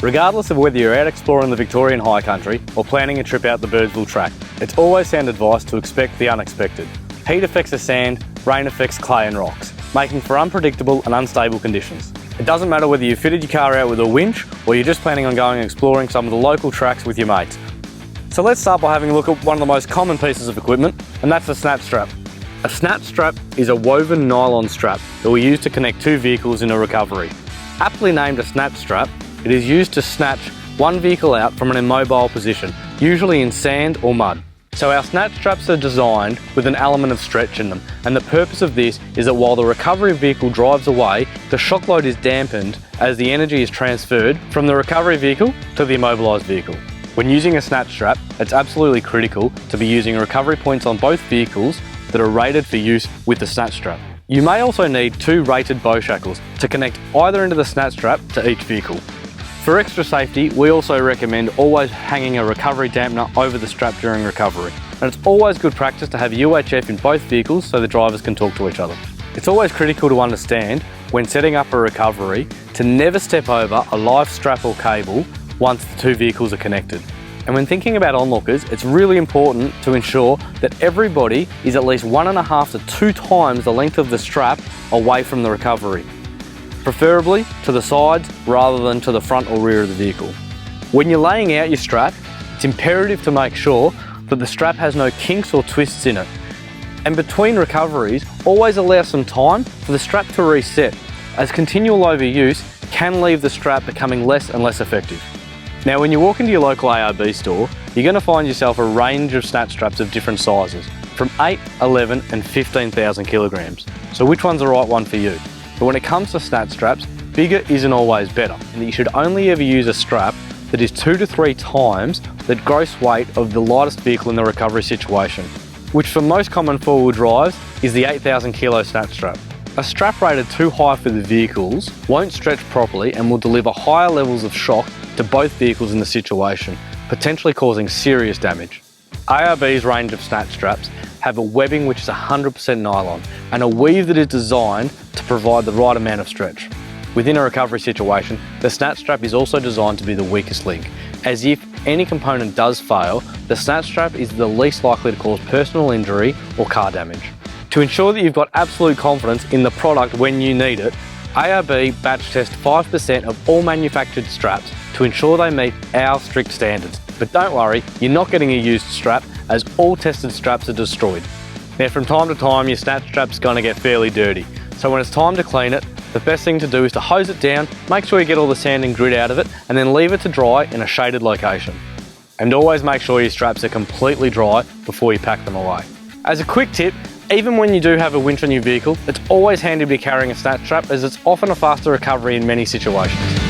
Regardless of whether you're out exploring the Victorian high country or planning a trip out the Birdsville track, it's always sound advice to expect the unexpected. Heat affects the sand, rain affects clay and rocks, making for unpredictable and unstable conditions. It doesn't matter whether you fitted your car out with a winch or you're just planning on going and exploring some of the local tracks with your mates. So let's start by having a look at one of the most common pieces of equipment, and that's the Snatch strap. A Snatch strap is a woven nylon strap that we use to connect two vehicles in a recovery. Aptly named a Snatch strap, it is used to snatch one vehicle out from an immobile position, usually in sand or mud. So our Snatch straps are designed with an element of stretch in them, and the purpose of this is that while the recovery vehicle drives away, the shock load is dampened as the energy is transferred from the recovery vehicle to the immobilized vehicle. When using a Snatch strap, it's absolutely critical to be using recovery points on both vehicles that are rated for use with the Snatch strap. You may also need two rated bow shackles to connect either end of the Snatch strap to each vehicle. For extra safety, we also recommend always hanging a recovery dampener over the strap during recovery. And it's always good practice to have UHF in both vehicles so the drivers can talk to each other. It's always critical to understand when setting up a recovery to never step over a live strap or cable once the two vehicles are connected. And when thinking about onlookers, it's really important to ensure that everybody is at least 1.5 to 2 times the length of the strap away from the recovery, preferably to the sides rather than to the front or rear of the vehicle. When you're laying out your strap, it's imperative to make sure that the strap has no kinks or twists in it. And between recoveries, always allow some time for the strap to reset, as continual overuse can leave the strap becoming less and less effective. Now, when you walk into your local ARB store, you're going to find yourself a range of Snatch straps of different sizes, from 8, 11 and 15,000 kilograms. So which one's the right one for you? But when it comes to Snatch straps, bigger isn't always better, and you should only ever use a strap that is 2 to 3 times the gross weight of the lightest vehicle in the recovery situation, which for most common four-wheel drives is the 8,000 kilo Snatch strap. A strap rated too high for the vehicles won't stretch properly and will deliver higher levels of shock to both vehicles in the situation, potentially causing serious damage. ARB's range of Snatch straps have a webbing which is 100% nylon and a weave that is designed to provide the right amount of stretch. Within a recovery situation, the Snatch strap is also designed to be the weakest link, as if any component does fail, the Snatch strap is the least likely to cause personal injury or car damage. To ensure that you've got absolute confidence in the product when you need it, ARB batch test 5% of all manufactured straps to ensure they meet our strict standards. But don't worry, you're not getting a used strap, as all tested straps are destroyed. Now, from time to time, your Snatch strap's gonna get fairly dirty. So when it's time to clean it, the best thing to do is to hose it down, make sure you get all the sand and grit out of it, and then leave it to dry in a shaded location. And always make sure your straps are completely dry before you pack them away. As a quick tip, even when you do have a winch on your vehicle, it's always handy to be carrying a Snatch strap, as it's often a faster recovery in many situations.